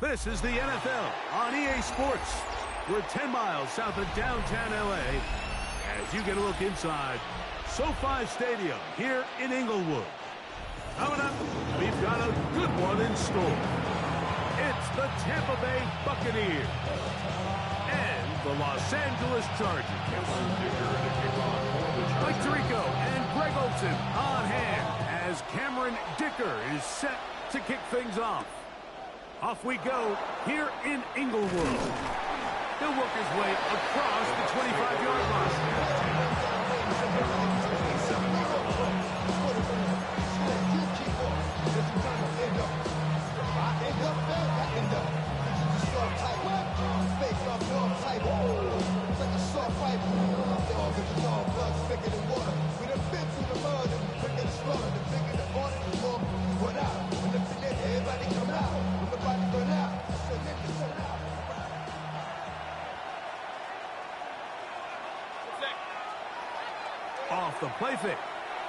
This is the NFL on EA Sports. We're 10 miles south of downtown LA as you get a look inside SoFi Stadium here in Inglewood. Coming up, we've got a good one in store. It's the Tampa Bay Buccaneers and the Los Angeles Chargers. Mike Tirico and Greg Olsen on hand as Cameron Dicker is set to kick things off. Off we go here in Inglewood. He'll work his way across the 25-yard line. Off the play fake,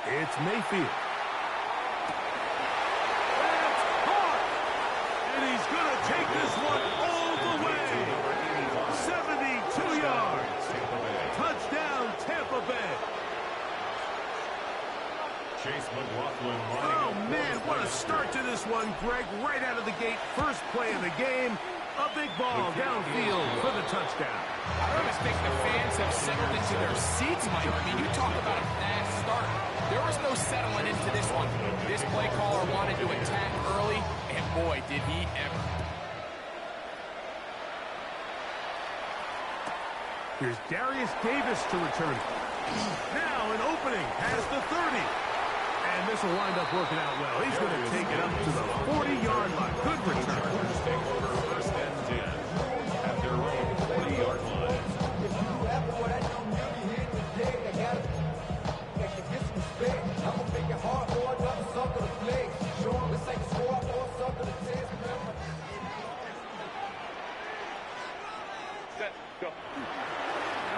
it's Mayfield. That's caught! And he's going to take this one all the way. 72 yards. Touchdown, Tampa Bay. Oh, man, what a start to this one, Greg. Right out of the gate, first play of the game. A big ball downfield for the touchdown. I always think the fans have settled into their seats, Mike. I mean, you talk about a fast start. There was no settling into this one. This play caller wanted to attack early, and boy, did he ever. Here's Darius Davis to return it. Now an opening has the 30. And this will wind up working out well. He's going to take it up to the 40-yard line. Good return. Take over first and 10 at their own 40-yard line.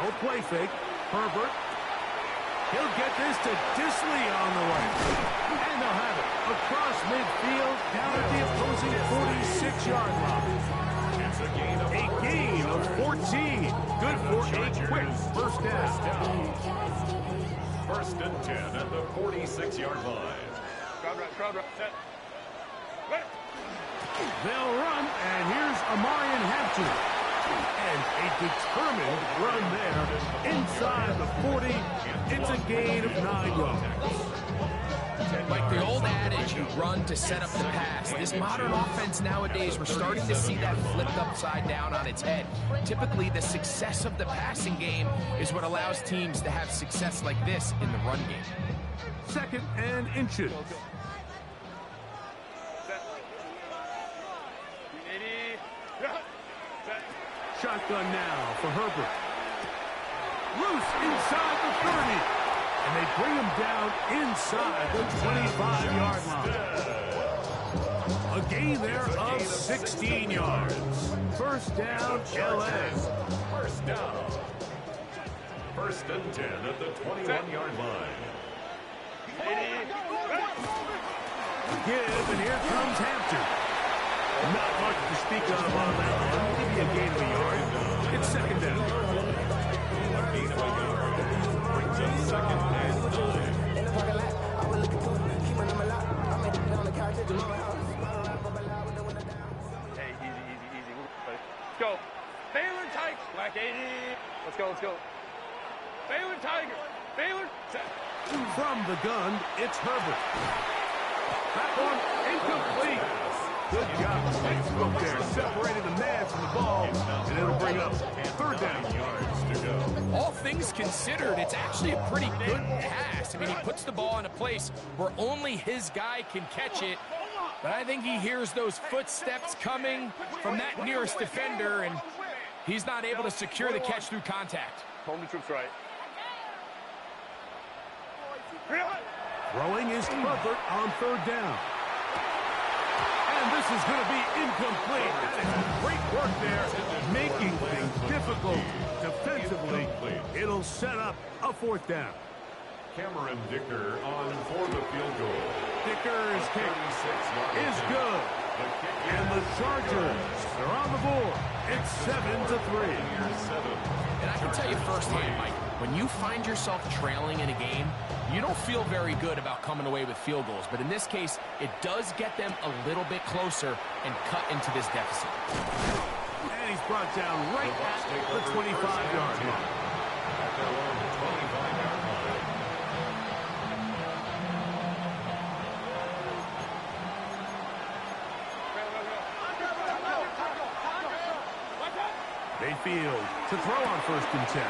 No play fake. Herbert. He'll get this to Disley on the way. And they'll have it across midfield down at the opposing 46-yard line. A gain of 14. Good for a quick first down. First and 10 at the 46-yard line. Crowd right. Set. Right. They'll run, and here's Amarian Hampton. And a determined run there inside the 40. It's a gain of 9 yards. Like the old adage, you run to set up the pass. This modern offense nowadays, we're starting to see that flipped upside down on its head. Typically, the success of the passing game is what allows teams to have success like this in the run game. Second and inches. Shotgun now for Herbert. Loose inside the 30. And they bring him down inside the 25-yard line. A gain there of 16 yards. First down, LA. First down. First and 10 at the 21-yard line. Give, and here comes Hampton. Not much to speak of on that one. Give you a gain of a yard. It's second down. Gain of a yard. Brings up second and 9. Hey, easy. Let's go. Baylor Tiger. Black 80. Let's go. Baylor Tiger. Baylor. Set. From the gun, it's Herbert. That one incomplete. Good job. Up there, separating the man from the ball, and it'll bring up third down. Yards to go. All things considered, it's actually a pretty good pass. I mean, he puts the ball in a place where only his guy can catch it. But I think he hears those footsteps coming from that nearest defender, and he's not able to secure the catch through contact. Home the troops right. Throwing is Herbert on third down. And this is going to be incomplete. That is great work there, making things difficult defensively. It'll set up a fourth down. Cameron Dicker on for the field goal. Dicker's kick is good. And the Chargers They're on the board. It's 7-3. And I can tell you firsthand, Mike, when you find yourself trailing in a game, you don't feel very good about coming away with field goals. But in this case, it does get them a little bit closer and cut into this deficit. And he's brought down right at the 25-yard line. At their own 25-yard line. Mayfield to throw on 1st and 10.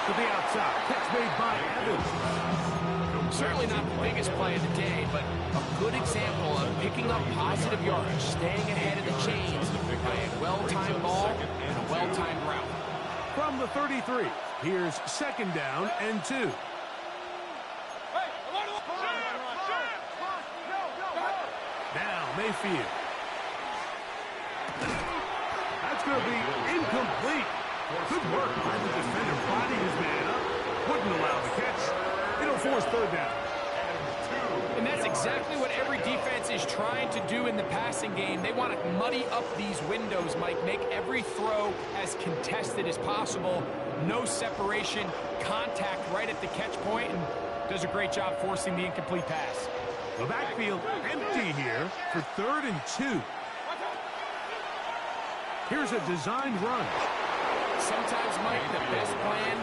To the outside. Catch made by Evans. Certainly not the biggest play of the day, but a good example of picking up positive yardage, staying ahead of the chains by a well-timed ball and a well-timed route. From the 33, here's 2nd down and 2. Now Mayfield. That's going to be incomplete. Good work by the defender finding his man up. Wouldn't allow the catch. It'll force 3rd down. And that's exactly what every defense is trying to do in the passing game. They want to muddy up these windows, Mike, make every throw as contested as possible. No separation, contact right at the catch point, and does a great job forcing the incomplete pass. The backfield empty here for 3rd and 2. Here's a designed run. Sometimes, Mike, the best plan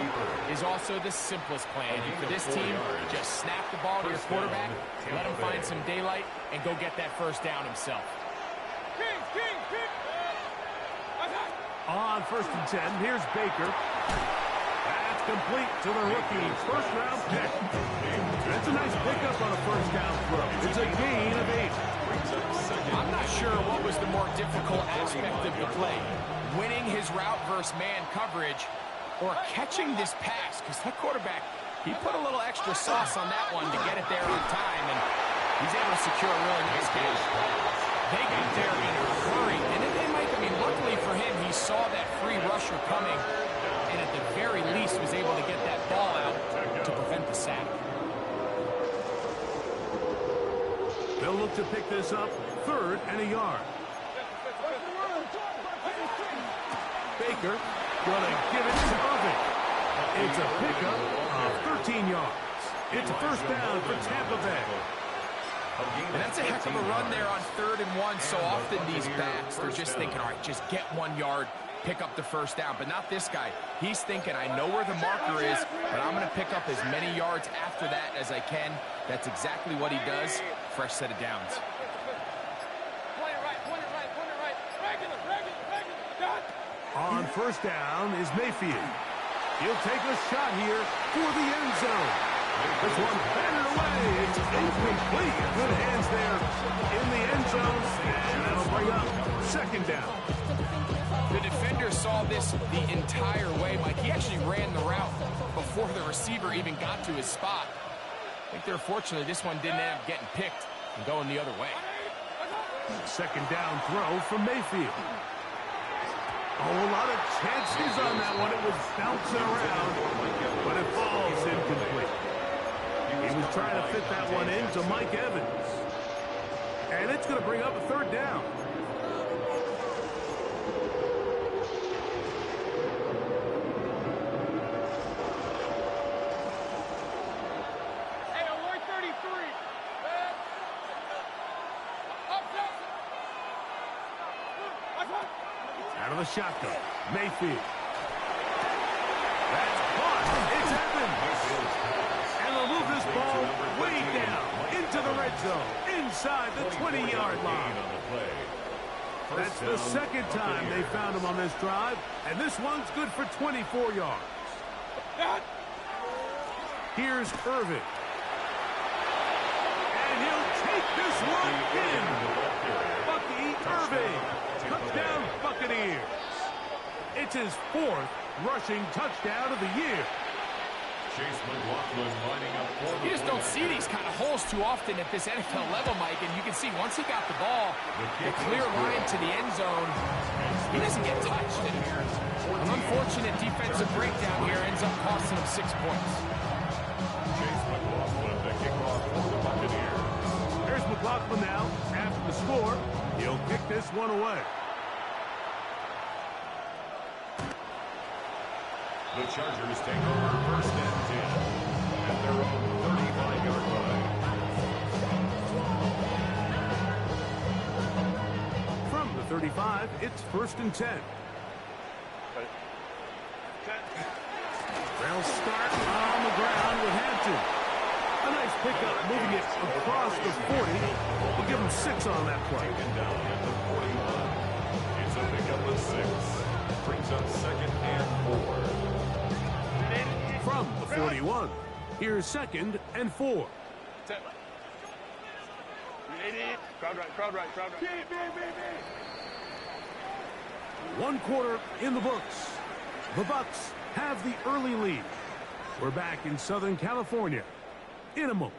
is also the simplest plan. And for this team, just snap the ball to your quarterback, let him find some daylight, and go get that 1st down himself. On 1st and 10, here's Baker. That's complete to the rookie. 1st-round pick. That's a nice pickup on a 1st down throw. It's a gain of 8. I'm not sure what was the more difficult aspect of the play. Winning his route versus man coverage or catching this pass, because that quarterback, he put a little extra sauce on that one to get it there on time, and he's able to secure a really nice catch. They got there in a hurry, and luckily for him, he saw that free rusher coming, and at the very least was able to get that ball out to prevent the sack. They'll look to pick this up, 3rd and a yard. Baker gonna give it to Irving. It's a pickup of 13 yards. It's a 1st down for Tampa Bay. And that's a heck of a run there on 3rd and 1. So often these backs, they're just thinking, all right, just get 1 yard, pick up the 1st down. But not this guy. He's thinking, I know where the marker is, but I'm going to pick up as many yards after that as I can. That's exactly what he does. Fresh set of downs. On 1st down is Mayfield. He'll take a shot here for the end zone. This one batted away. It's incomplete. Good hands there in the end zone. And that'll bring up 2nd down. The defender saw this the entire way, Mike. He actually ran the route before the receiver even got to his spot. I think they're fortunate this one didn't end up getting picked and going the other way. 2nd down throw from Mayfield. Oh, a lot of chances on that one. It was bouncing around, but it falls incomplete. He was trying to fit that one into Mike Evans. And it's going to bring up a 3rd down. Out of the shotgun, Mayfield. That's caught. It's Evans. And they'll move this ball way down into the red zone, inside the 20-yard line. That's the 2nd time they found him on this drive, and this one's good for 24 yards. Here's Irving. And he'll take this one in. Bucky Irving. Touchdown Buccaneers. It's his 4th rushing touchdown of the year. Chase McLaughlin lining up for You just don't see these kind of holes too often at this NFL level, Mike, and you can see once he got the ball, the clear line to the end zone, he doesn't get touched. An unfortunate defensive breakdown here ends up costing him 6 points. Chase McLaughlin, the kickoff for the Buccaneers. There's McLaughlin now. After the score, he'll kick this one away. The Chargers take over first and 10 at their own 35-yard line. From the 35, it's first and 10. They'll start on the ground with Hampton. A nice pickup, moving it across the 40. We'll give him 6 on that play. Taken down at the 41. It's a pickup of 6. Brings up second and 4. From the 41, here's second and 4. Crowd right, crowd right, crowd right. 1 quarter in the books. The Bucks have the early lead. We're back in Southern California in a moment.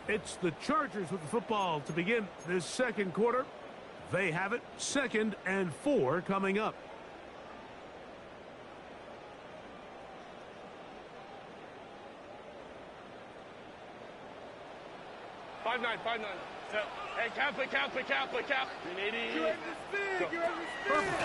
It's the Chargers with the football to begin this second quarter. They have it, second and 4 coming up. Five nine. Hey, cap. You need Perfect.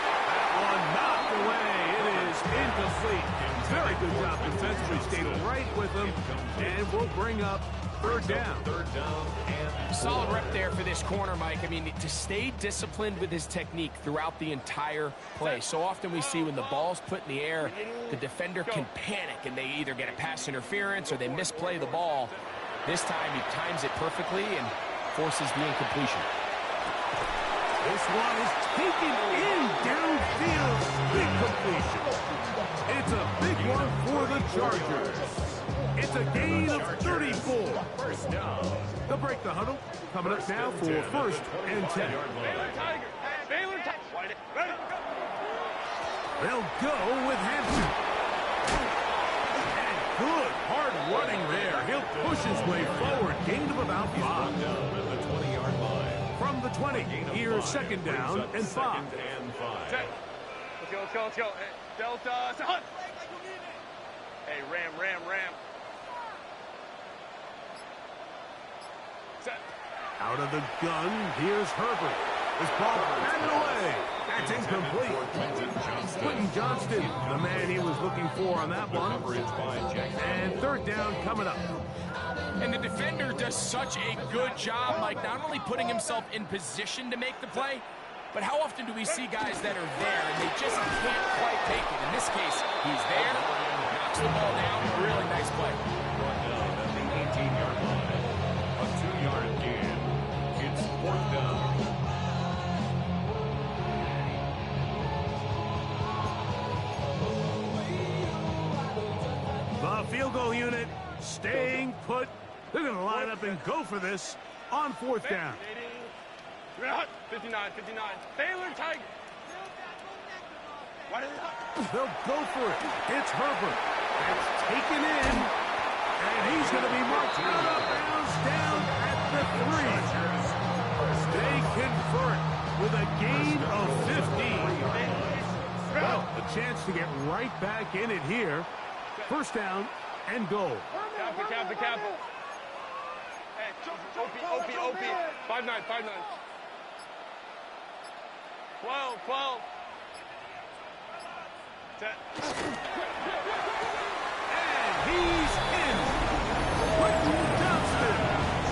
That one knocked away. It is incomplete. Very good job defensively. Stayed right with them. And we'll bring up third down. Solid rep there for this corner, Mike. I mean, to stay disciplined with his technique throughout the entire play. So often we see when the ball's put in the air, the defender can panic and they either get a pass interference or they misplay the ball. This time he times it perfectly and forces the incompletion. This one is taken in downfield. Big completion. It's a big one for the Chargers. It's a gain of 34. First down. They'll break the huddle. Coming up now for first and 10. Baylor Tiger. They'll go with Hampton. And good hard running there. He'll push his way forward. Gain of about 5. Down at the 20-yard line. From the 20, here's second down and 5. Second and 5. Let's go. Hey, Delta. Hunt. Hey, ram. Set. Out of the gun, here's Herbert. This ball batted away. That's incomplete. Quentin Johnston, the man he was looking for on that one. And third down coming up. And the defender does such a good job, Mike, not only putting himself in position to make the play, but how often do we see guys that are there and they just can't quite make it? In this case, he's there, knocks the ball down, really nice play. Brought down at the 18-yard line. A 2-yard gain. It's fourth down. The field goal unit staying put. They're going to line up and go for this on fourth down. 59. Baylor Tiger. They'll go for it. It's Herbert. It's taken in. And he's going to be marked out of bounds down at the 3. They convert with a gain of 15. Well, a chance to get right back in it here. First down and goal. Cap. Hey, OP. 5-9. 12. And he's in. Quentin Johnston,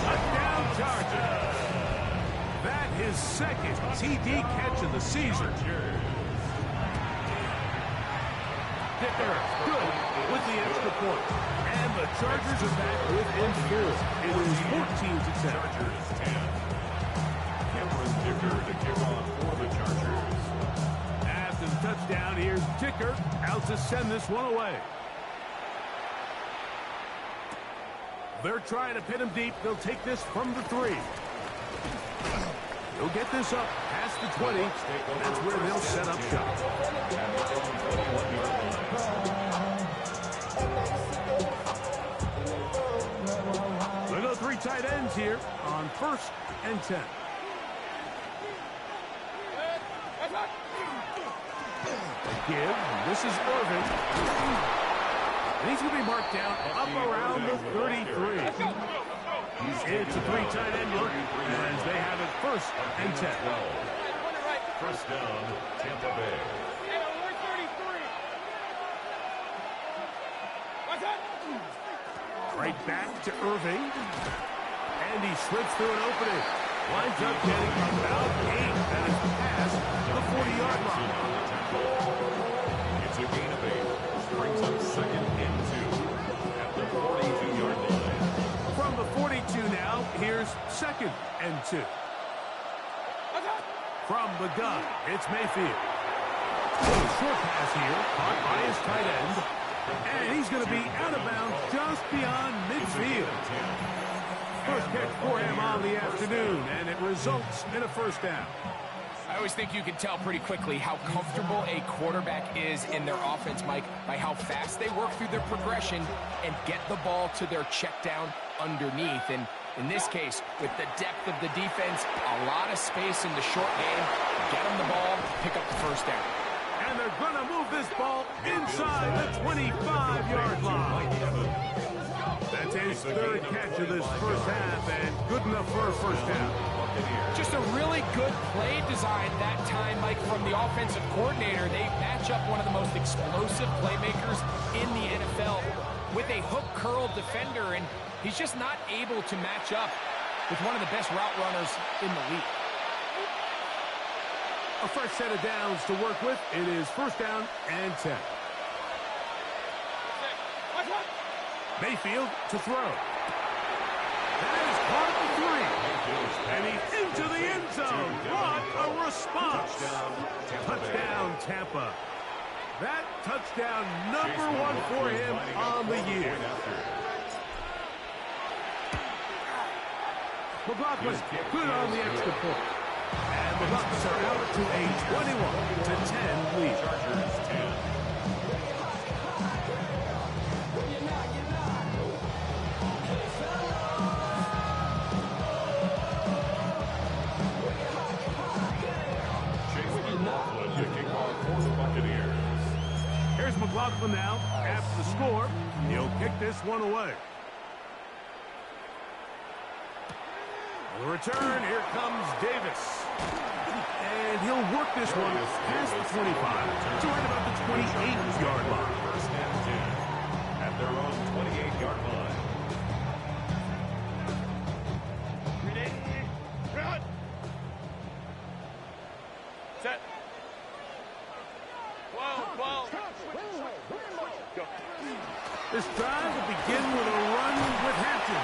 touchdown Chargers. That his second TD catch of the season. Dicker, good with the extra point. And the Chargers are back within 4. It is 14-10. Chargers 10. Cameron Dicker to kick off for the Chargers. After the touchdown, here's Dicker out to send this one away. They're trying to pin him deep. They'll take this from the 3. They'll get this up past the 20. That's where they'll set up shop. They'll go 3 tight ends here on first and 10. Give. This is Irvin. And he's going to be marked down up around the 33. It's a 3 tight end look as they have it first and 10. First down, Tampa Bay. Hey, alert 33. What's that? Right back to Irving. And he slips through an opening. Winds up getting about 8. That is the pass to the 40-yard line. It's a gain of 8. Brings up second and 2 at the 42-yard line. From the 42 now, here's second and 2. From the gun, it's Mayfield. Little short pass here, caught by his tight end. And he's going to be out of bounds just beyond midfield. First catch for him on the afternoon, and it results in a first down. I always think you can tell pretty quickly how comfortable a quarterback is in their offense, Mike, by how fast they work through their progression and get the ball to their check down underneath. And in this case, with the depth of the defense, a lot of space in the short game, get them the ball, pick up the first down. And they're going to move this ball inside the 25-yard line. That's his third catch of this first half, and good enough for a first down. Just a really good play design that time, Mike, from the offensive coordinator. They match up one of the most explosive playmakers in the NFL with a hook curl defender, and he's just not able to match up with one of the best route runners in the league. A fresh set of downs to work with. It is first down and 10. Mayfield to throw. That is caught at the 3. And he's into the end zone. What a response. Touchdown, Tampa. That touchdown number 1 for him on the year. McLaughlin good on the extra point. And the Bucs are out to a 21-10 lead. Chargers 10. Here's McLaughlin now. After the score, he'll kick this one away. The return, here comes Davis. And he'll work this one past the 25 to right about the 28-yard line. First and 10 at their own 28-yard line. Set. 12. Go. This drive will begin with a run with Hampton.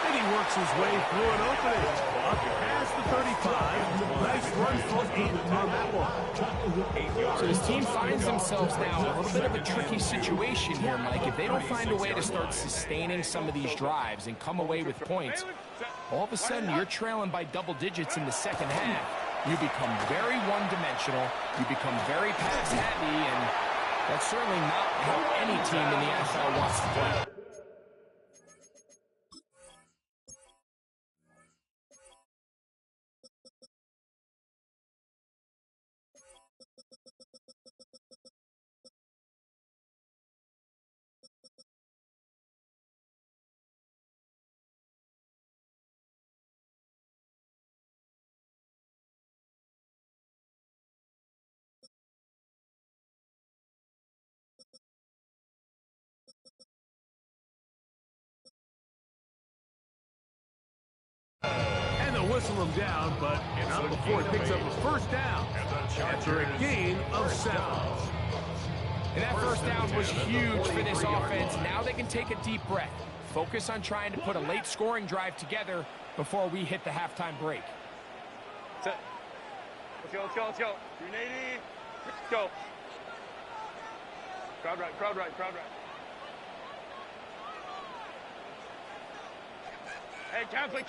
And he works his way through an opening. Up past the 35. Nice run for 8 on that one. So his team finds themselves now in a little bit of a tricky situation here, Mike. If they don't find a way to start sustaining some of these drives and come away with points, all of a sudden you're trailing by double digits in the second half. You become very one-dimensional. You become very pass-heavy, and that's certainly not how any team in the NFL wants to play. And they'll whistle him down, but not before it picks up a first down after a gain of 7. And that first down was huge for this offense. Now they can take a deep breath. Focus on trying to put a late scoring drive together before we hit the halftime break. Set. Let's go. 380. Let's go. Crowd right. Hey, Kappa.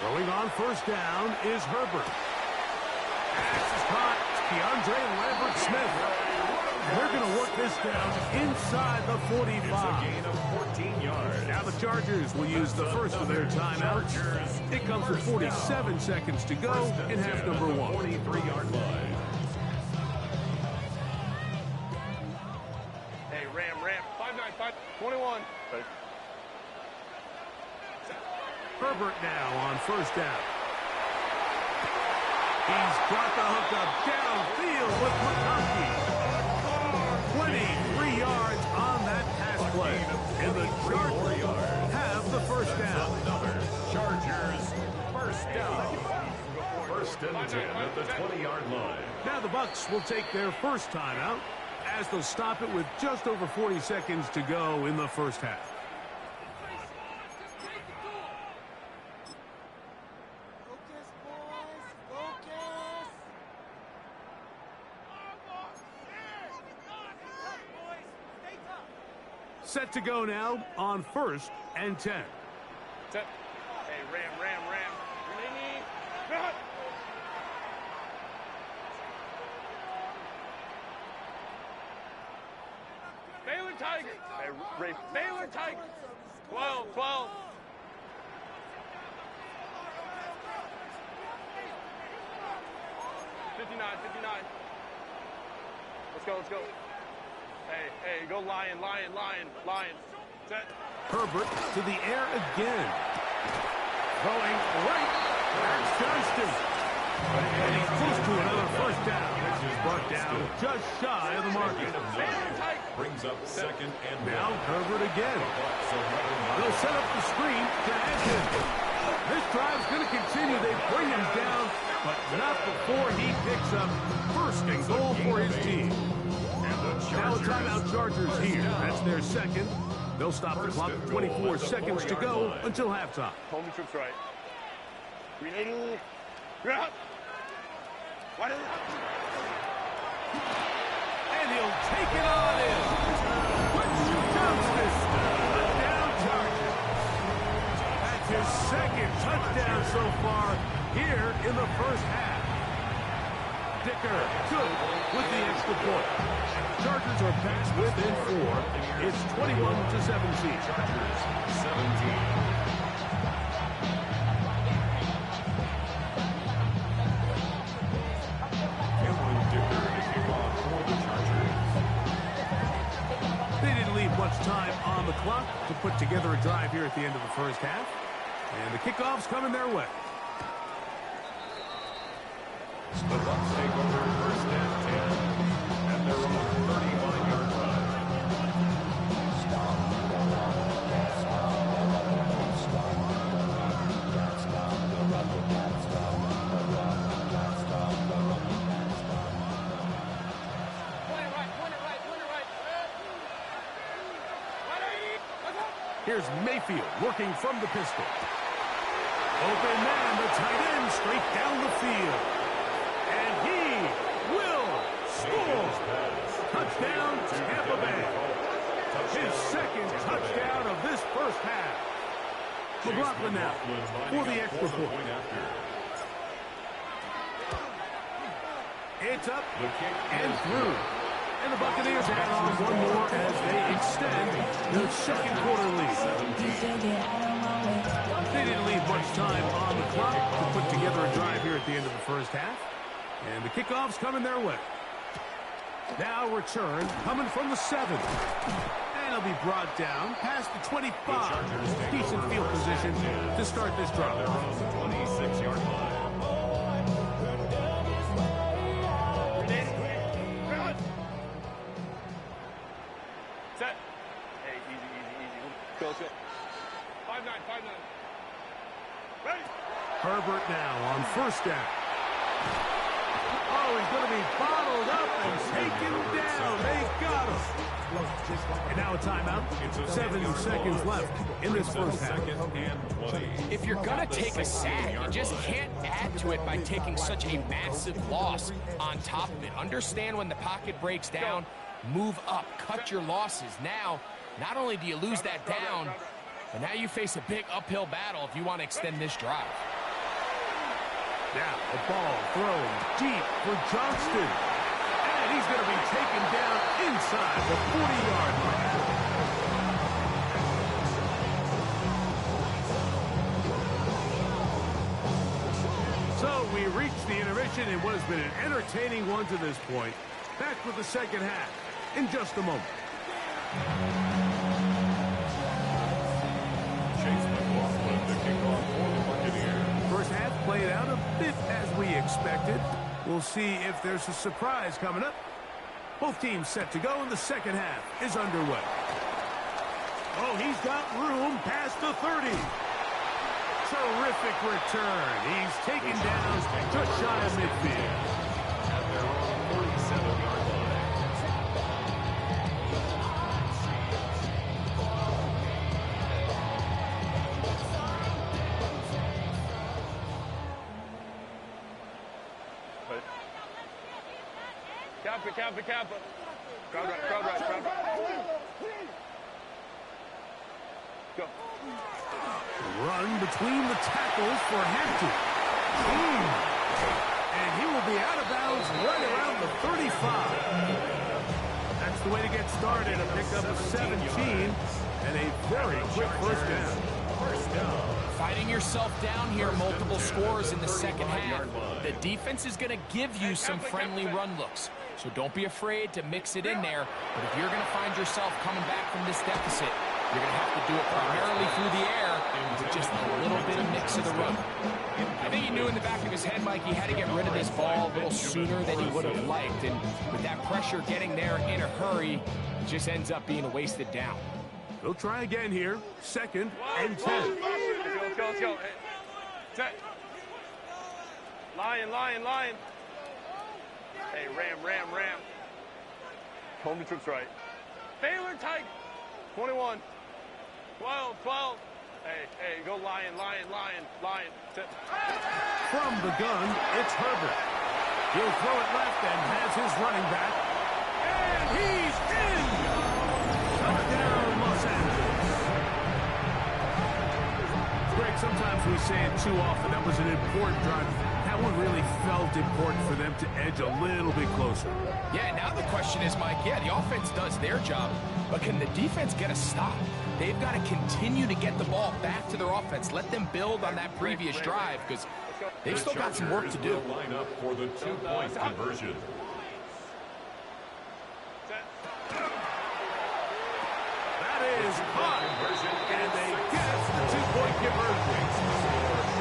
Throwing on first down is Herbert. Pass is caught. DeAndre Lambert-Smith. And they're going to work this down inside the 45. A gain of 14 yards. Now the Chargers will use the first of their timeouts. It comes with 47 seconds to go in half number 1. 43-yard line. Hey, Ram. 5-9, 21. Herbert now on first down. He's got the hook up downfield with McConkey. 23 yards on that pass play. And the Chargers have the first down. Chargers, first down. First and 10 at the 20-yard line. Now the Bucs will take their first timeout as they'll stop it with just over 40 seconds to go in the first half. Set to go now on first and 10. Set. Hey, ram. Cut. Baylor Tiger. Hey, Ray. Baylor Tiger. 12. 59. Let's go. Hey, go lion. Set. Herbert to the air again. Throwing right. That's Johnston. And he's close to another first down. This is brought down just shy of the market. Brings up second and Now Herbert again. So They'll set up the screen to Hampton. This drive's going to continue. They bring him down, but not before he picks up first and goal for his team. Now a timeout Chargers here. That's their second. They'll stop the clock with 24 seconds to go until halftime. Homie trips right. 380. You're out. What is it? And he'll take it on in. Johnston, touchdown Chargers. That's his second touchdown so far here in the first half. Dicker good with the extra point. Chargers are back within 4. It's 21-17. Chargers 17. They didn't leave much time on the clock to put together a drive here at the end of the first half. And the kickoff's coming their way. The Bucs take over first and 10 at their own 31-yard line. Here's Mayfield working from the pistol. Open man, the tight end, straight down the field. And he will score. Touchdown, Tampa Bay. His second touchdown of this first half. McLaughlin now for the extra point. It's up and through. And the Buccaneers add on one more as they extend their second quarter lead. They didn't leave much time on the clock to put together a drive here at the end of the first half. And the kickoff's coming their way. Now return coming from the 7. And it'll be brought down past the 25. Decent field position to start this drive. 26-yard line. Set. Hey, easy. Go. 5-9. Ready. Herbert now on first down. Oh, he's going to be bottled up and taken down. They got him. And now a timeout. 7 seconds left in this first half. If you're going to take a sack, you just can't add to it by taking such a massive loss on top of it. Understand when the pocket breaks down, move up, cut your losses. Now, not only do you lose that down, but now you face a big uphill battle if you want to extend this drive. Now the ball thrown deep for Johnston. And he's going to be taken down inside the 40-yard line. So we reached the intermission in what has been an entertaining one to this point. Back with the second half in just a moment. Chase McLaughlin, the kickoff for the Buccaneers. First half played out a bit as we expected. We'll see if there's a surprise coming up. Both teams set to go, and the second half is underway. Oh, he's got room past the 30. Terrific return. He's taken down just shy of midfield. At their own 47-yard line. Kappa. Crowd right. Go. Run between the tackles for Hampton. And he will be out of bounds right around the 35. That's the way to get started. A pickup of 17 and a very quick first down. Fighting yourself down here, multiple scores in the second half. The defense is going to give you some friendly run looks. So don't be afraid to mix it in there. But if you're going to find yourself coming back from this deficit, you're going to have to do it primarily through the air with just a little bit of mix of the run. I think he knew in the back of his head, Mike, he had to get rid of this ball a little sooner than he would have liked. And with that pressure getting there in a hurry, it just ends up being a wasted down. He'll try again here. Second and 10. Let's go. Hey. Set. Lion. Hey, ram. Home to troops right. Baylor tight. 21. 12. Hey, go lion. Set. From the gun, it's Herbert. He'll throw it left and has his running back. And he's in! Touchdown, Los Angeles. Greg, sometimes we say it too often. That was an important drive. That one really felt important for them to edge a little bit closer. Yeah, now the question is, Mike, the offense does their job, but can the defense get a stop? They've got to continue to get the ball back to their offense. Let them build on that previous drive because they've still got some work to do. Line up for the 2-point conversion. That is caught, and they get the 2-point conversion.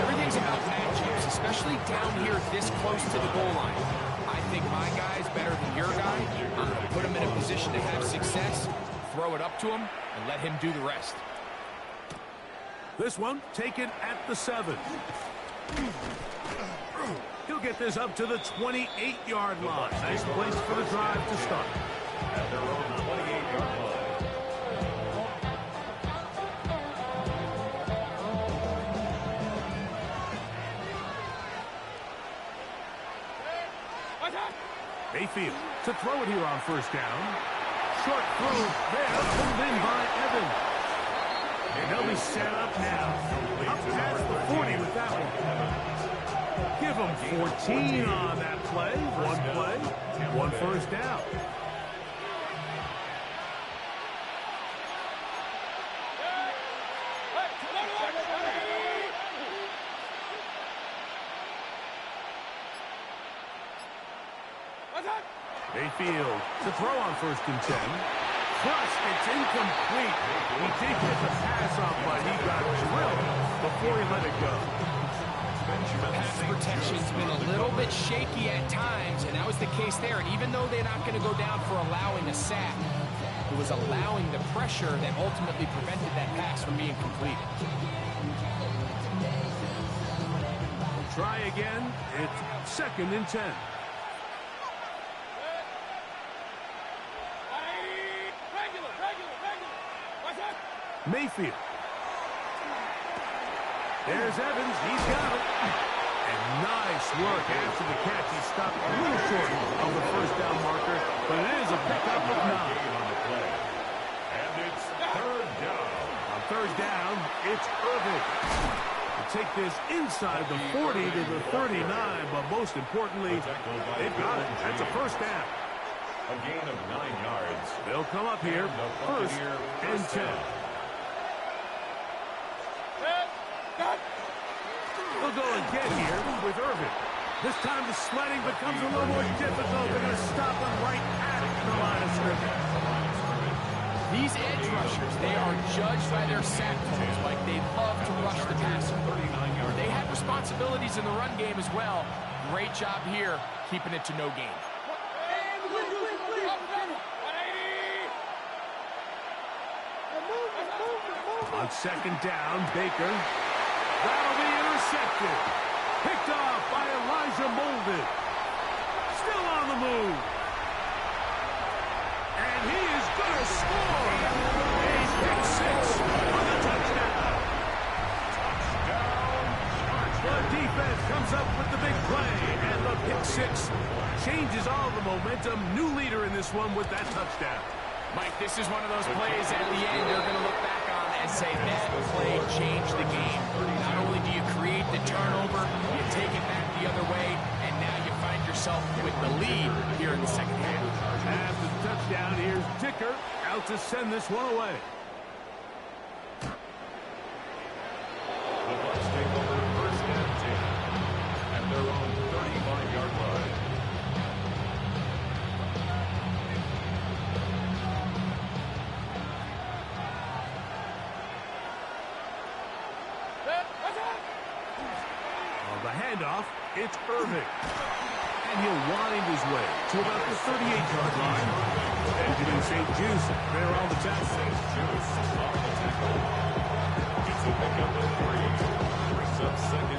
Everything's about matchups, especially down here this close to the goal line. I think my guy's better than your guy. I'm going to put him in a position to have success, throw it up to him, and let him do the rest. This one taken at the 7. He'll get this up to the 28-yard line. Nice place for the drive to start. At their own 28-yard line. Mayfield to throw it here on first down. Short throw there, pulled in by Evan. And they'll be set up now. Up past the 40 with that one. Give them 14 on that play. One first down. Mayfield to throw on first and 10. Thrust, it's incomplete. He did get the pass off, but he got drilled before he let it go. Pass protection's been a little bit shaky at times, and that was the case there. And even though they're not going to go down for allowing a sack, it was allowing the pressure that ultimately prevented that pass from being completed. Try again. It's second and 10. Mayfield. There's Evans. He's got it. And nice work after the catch. He stopped a little short of the first down marker, but it is a pickup of 9. On the play. And it's third down. On third down, it's Irvin. To take this inside the 40 to the 39, but most importantly, they've got it. That's a first down. A gain of 9 yards. They'll come up here, first and 10. They'll go again here with Irvin. This time the sledding becomes a little more difficult. They're going to stop him right at the line of scrimmage. These edge rushers, they are judged by their sack totals. Like, they love to rush the passer. They have responsibilities in the run game as well. Great job here, keeping it to no gain. On second down, Baker. That'll be intercepted. Picked off by Elijah Molden. Still on the move. And he is going to score. A pick six for the touchdown. The defense comes up with the big play. And the pick six changes all the momentum. New leader in this one with that touchdown. Mike, this is one of those plays at the end they're going to look back on and say that play changed the game. Not only do you create the turnover, you take it back the other way, and now you find yourself with the lead here in the second half. After the touchdown, here's Dicker out to send this one away. The Bucs take over first and 10 at their own 35-yard line. The handoff, it's Irving. And he'll wind his way to about the 38-yard line. Benjamin St. Juice there on the tackle.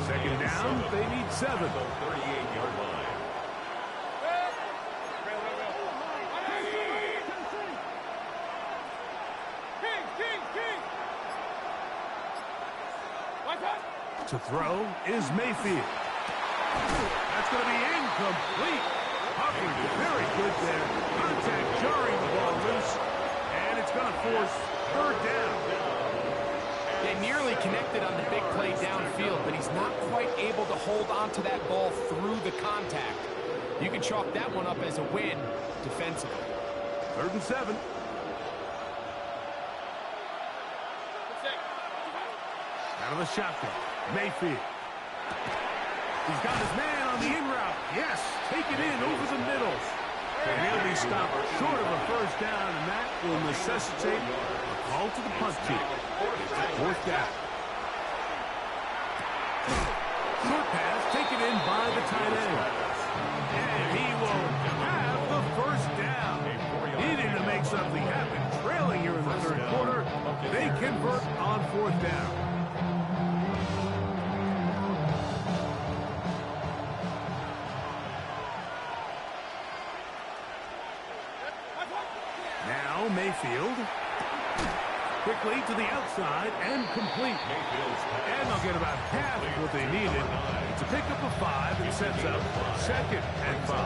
Second down, they need 7. 38-yard line. To throw is Mayfield. That's going to be incomplete. Hufford, very good there. Contact jarring the ball loose. And it's going to force third down. They nearly connected on the big play downfield, but he's not quite able to hold on to that ball through the contact. You can chalk that one up as a win defensively. 3rd and 7. Out of the shotgun. Mayfield. He's got his man on the in route. Yes, take it in over the middle. And he'll be stopped short of a first down, and that will necessitate a call to the punt team. 4th down. Short pass taken in by the tight end. And he will have the first down. Needing to make something happen. Trailing here in the 3rd quarter. They convert on 4th down. Mayfield. Quickly to the outside and complete. And they'll get about half of what they needed to pick up a 5 and sets up 2nd and 5.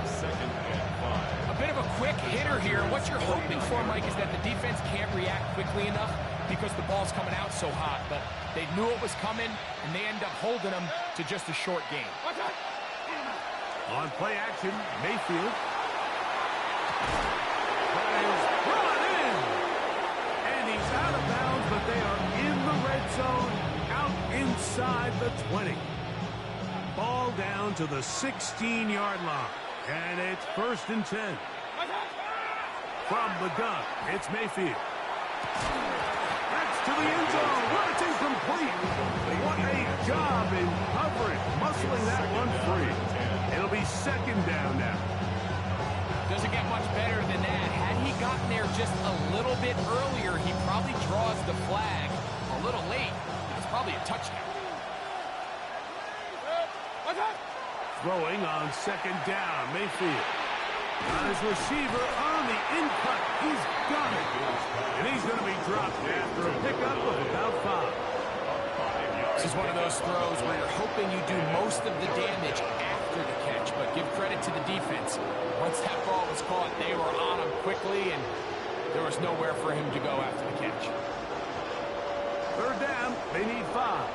A bit of a quick hitter here. What you're hoping for, Mike, is that the defense can't react quickly enough because the ball's coming out so hot. But they knew it was coming, and they end up holding them to just a short game. On play action, Mayfield. Out of bounds, but they are in the red zone, out inside the 20. Ball down to the 16-yard line, and it's 1st and 10. From the gun, it's Mayfield. That's to the end zone, where it's incomplete. What a job in covering, muscling that one free. It'll be 2nd down now. Doesn't get much better than that. Had he gotten there just a little bit earlier, he probably draws the flag a little late. It's probably a touchdown. Throwing on 2nd down, Mayfield. Got his receiver on the in-cut. He's got it. And he's going to be dropped after a pickup of about 5. This is one of those throws where you're hoping you do most of the damage after the catch, but give credit to the defense. Once that ball was caught, they were on him quickly, and there was nowhere for him to go after the catch. 3rd down, they need 5.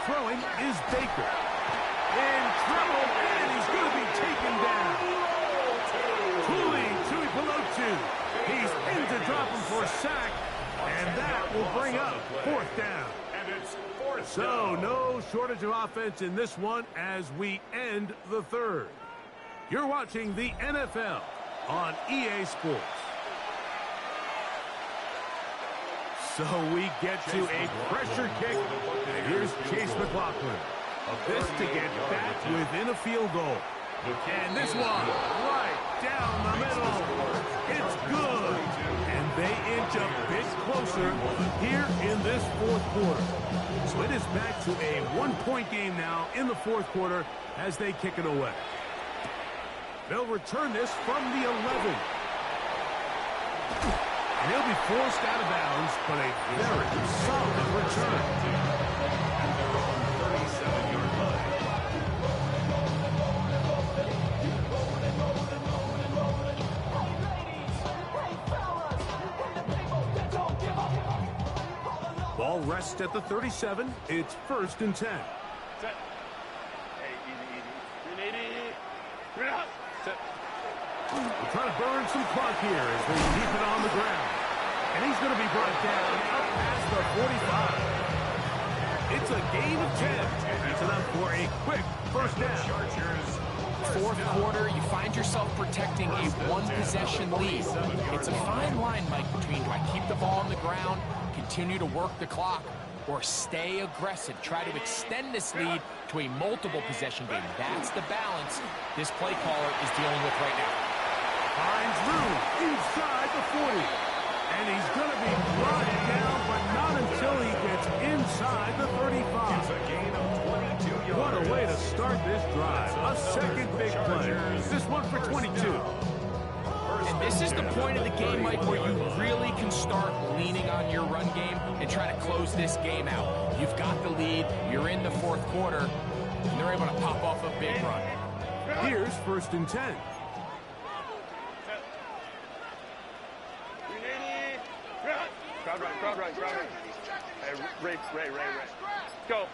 Throwing is Baker. In trouble, and he's going to be taken down. Tuli Pelotu. He's in to drop him for a sack, and that will bring up 4th down. And it's fourth So, down. no shortage of offense in this one as we end the third. You're watching the NFL on EA Sports. So we get to a pressure kick. And here's Chase McLaughlin. This to get back within a field goal. And this one right down the middle. It's good. And they inch a bit closer here in this fourth quarter. So it is back to a one-point game now in the fourth quarter as they kick it away. They'll return this from the 11. And he'll be forced out of bounds, but a very solid return. And their own 37-yard line. Ball rests at the 37. It's 1st and 10. Set. Hey, easy. 380. Bring it up. Set. We're trying to burn some clock here as they keep it on the ground. And he's going to be brought down up past the 45. It's a gain of 10. That's enough for a quick first down. Fourth quarter, you find yourself protecting a one-possession lead. It's a fine line, Mike, between do I keep the ball on the ground, continue to work the clock, or stay aggressive, try to extend this lead to a multiple-possession game. That's the balance this play caller is dealing with right now. Finds room inside the 40. And he's going to be brought down, but not until he gets inside the 35. It's a gain of 22 yards. What a way to start this drive. A second big play. This one for 22. And this is the point of the game, Mike, where you really can start leaning on your run game and try to close this game out. You've got the lead, you're in the fourth quarter, and they're able to pop off a big run. Here's 1st and 10. 380. Crowd right. Hey, Ray. Go.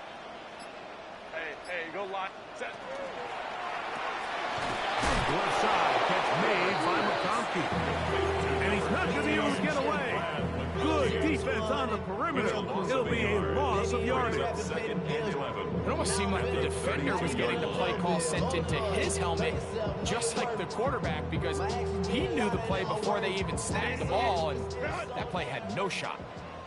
Hey, go line. Set. Left side, catch made by McConkey. And he's not going to be able to get away. Good defense on the perimeter. It'll be a loss of yardage. It almost seemed like the defender was getting the play call sent into his helmet, just like the quarterback, because he knew the play before they even snapped the ball, and that play had no shot.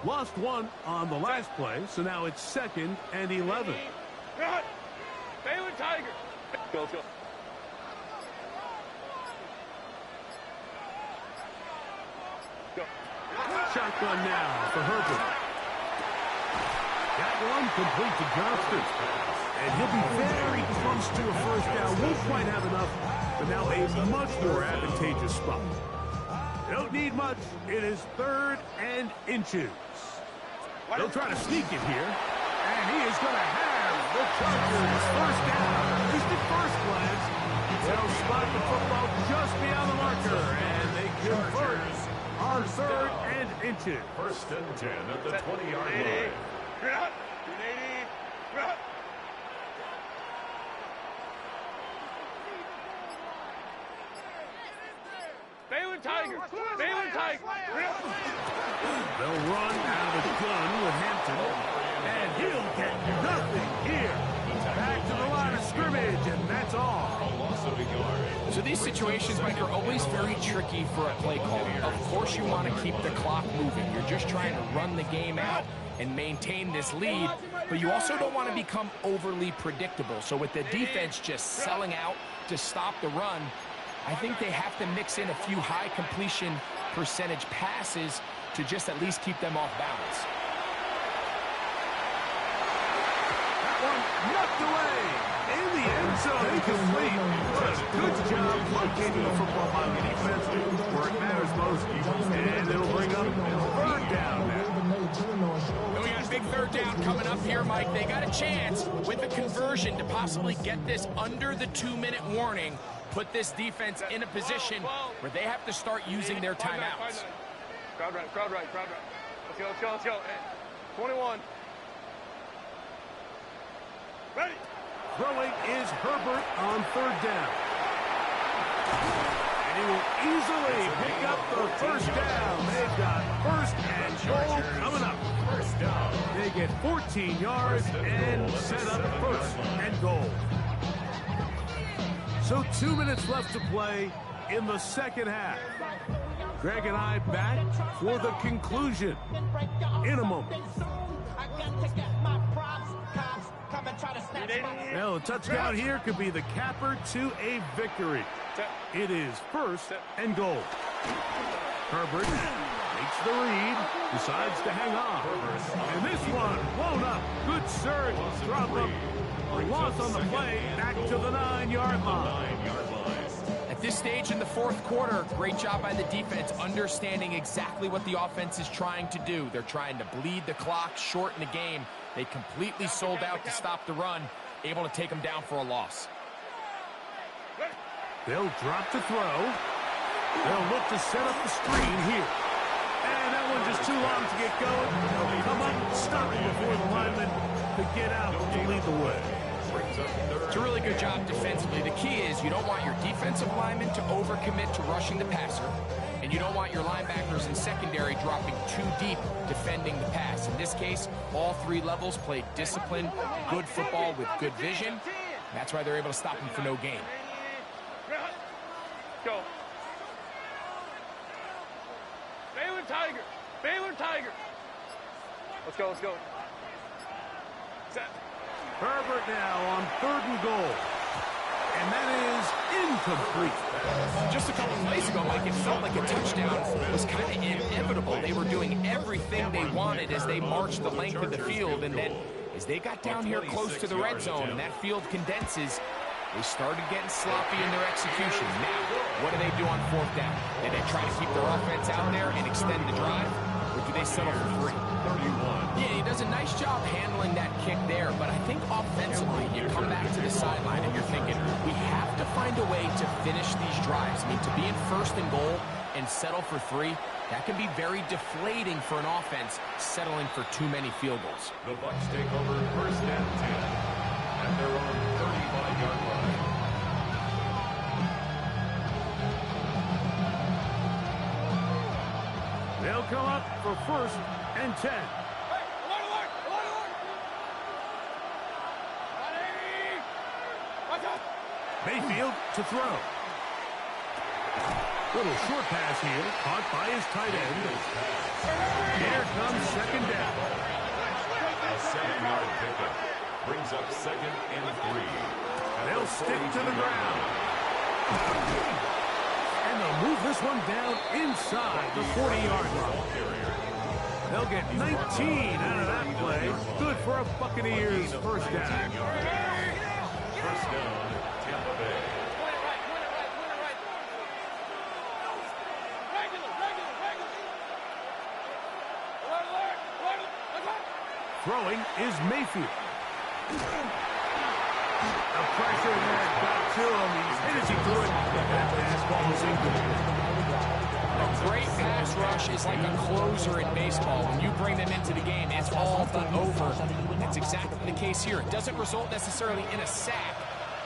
Lost one on the last play, so now it's 2nd and 11. Baylor Tiger. Go. Shotgun now for Herbert. That one complete to Johnston. And he'll be very close to a first down. Won't quite have enough, but now a much more advantageous spot. Don't need much. It is 3rd and inches. They'll try to sneak it here. And he is going to have the Chargers first down. Just at first glance, they'll spot the football just beyond the marker. And they convert on 3rd and inches. 1st and 10 at the 20-yard line. 380. Baylor Tiger. They'll run out of the gun with Hampton. And he'll get nothing here. Back to the line of scrimmage, and that's all. So these situations, Mike, are always very tricky for a play caller. Of course you want to keep the clock moving. You're just trying to run the game out and maintain this lead, but you also don't want to become overly predictable. So with the defense just selling out to stop the run, I think they have to mix in a few high completion percentage passes to just at least keep them off balance. That one knocked away. In the end zone, incomplete. What a good job locating the football by the defense where it matters most. And it'll bring up 3rd down now. And we got a big 3rd down coming up here, Mike. They got a chance with the conversion to possibly get this under the 2-minute warning, put this defense in a position where they have to start using their timeouts. Crowd right. Let's go. Hey, 21. Ready. Throwing is Herbert on 3rd down. And he will easily pick up the first down. They've got first and goal coming up. First down. They get 14 yards and set up first and goal. So 2 minutes left to play in the second half. Greg and I back for the conclusion in a moment. Well, a touchdown here could be the capper to a victory. It is first and goal. Herbert makes the read, decides to hang on. And this one blown up. Good surge, drop him. A loss on the play, back to the 9-yard line. At this stage in the fourth quarter, great job by the defense, understanding exactly what the offense is trying to do. They're trying to bleed the clock, shorten the game. They completely sold out to stop the run, able to take them down for a loss. They'll drop to throw. They'll look to set up the screen here. And that one just too long to get going. They'll come up and stop him before the lineman could get out to lead the way. It's a really good job defensively. The key is you don't want your defensive linemen to overcommit to rushing the passer, and you don't want your linebackers in secondary dropping too deep defending the pass. In this case, all three levels played disciplined, good football with good vision. That's why they're able to stop him for no gain. Go. Baylor Tiger. Baylor Tiger. Let's go, let's go. Set. Herbert now on third and goal. And that is incomplete. Just a couple plays ago, Mike, it felt like a touchdown was kind of inevitable. They were doing everything they wanted as they marched the length of the field. And then as they got down here close to the red zone and that field condenses, they started getting sloppy in their execution. Now, what do they do on fourth down? Do they try to keep their offense out there and extend the drive? Or do they settle for 3? Yeah, he does a nice job handling that kick there, but I think offensively, you come back to the sideline and you're thinking, we have to find a way to finish these drives. I mean, to be in first and goal and settle for 3, that can be very deflating for an offense settling for too many field goals. The Bucs take over first and 10 at their own 35-yard line. They'll come up for first and 10. Mayfield to throw. Little short pass here, caught by his tight end. Here comes second down. A 7-yard pickup brings up second and 3. They'll stick to the ground. And they'll move this one down inside the 40-yard line. They'll get 19 out of that play. Good for a Buccaneers first down. First down, Tampa Bay. Throwing is Mayfield. The pressure there got to him. He's hit as he threw it. That fastball was incomplete. A great pass rush is like a closer in baseball. When you bring them into the game, it's all but over. That's exactly the case here. It doesn't result necessarily in a sack,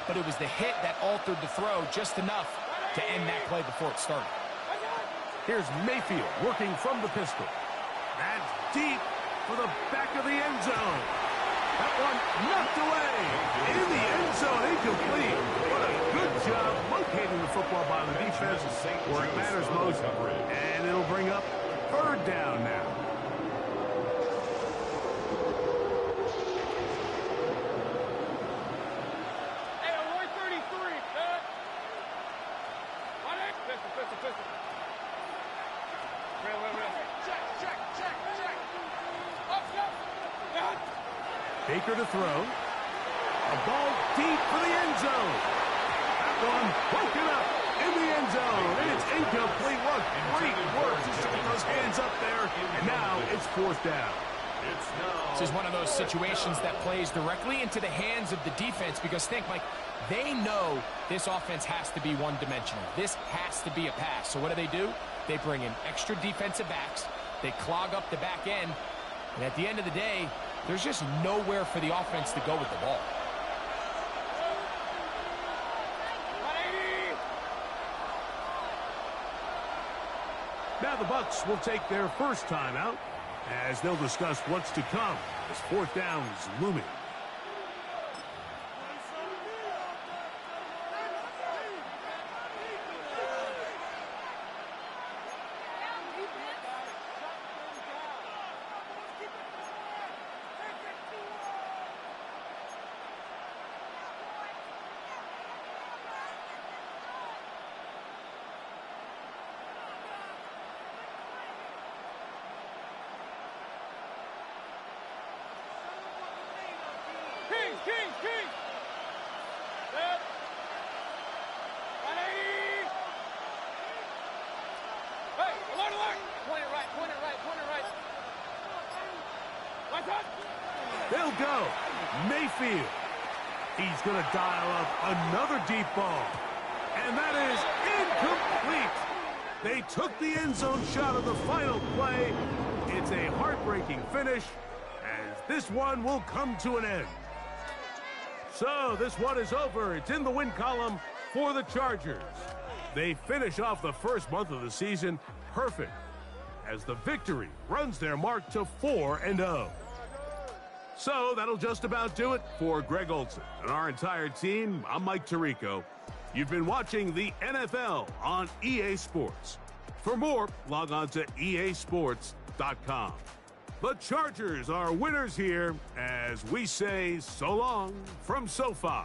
but it was the hit that altered the throw just enough to end that play before it started. Here's Mayfield working from the pistol. That's deep for the back of the end zone. That one knocked away. In the end zone, incomplete. What a good job locating the football by the defense where it matters most. And it'll bring up third down now. Baker to throw. A ball deep for the end zone. That one broken up in the end zone. And it's incomplete. What great work just to get those hands up there. And now it's fourth down. This is one of those situations that plays directly into the hands of the defense because think, Mike, they know this offense has to be one-dimensional. This has to be a pass. So what do? They bring in extra defensive backs. They clog up the back end. And at the end of the day, there's just nowhere for the offense to go with the ball. Now the Bucs will take their first timeout as they'll discuss what's to come as fourth down is looming. King! Set. 180. Hey, alert! Point it right. Watch out. They'll go. Mayfield. He's going to dial up another deep ball. And that is incomplete. They took the end zone shot on the final play. It's a heartbreaking finish as this one will come to an end. So this one is over. It's in the win column for the Chargers. They finish off the first month of the season perfect as the victory runs their mark to 4-0. So that'll just about do it for Greg Olson and our entire team. I'm Mike Tirico. You've been watching the NFL on EA Sports. For more, log on to easports.com. The Chargers are winners here as we say so long from SoFi.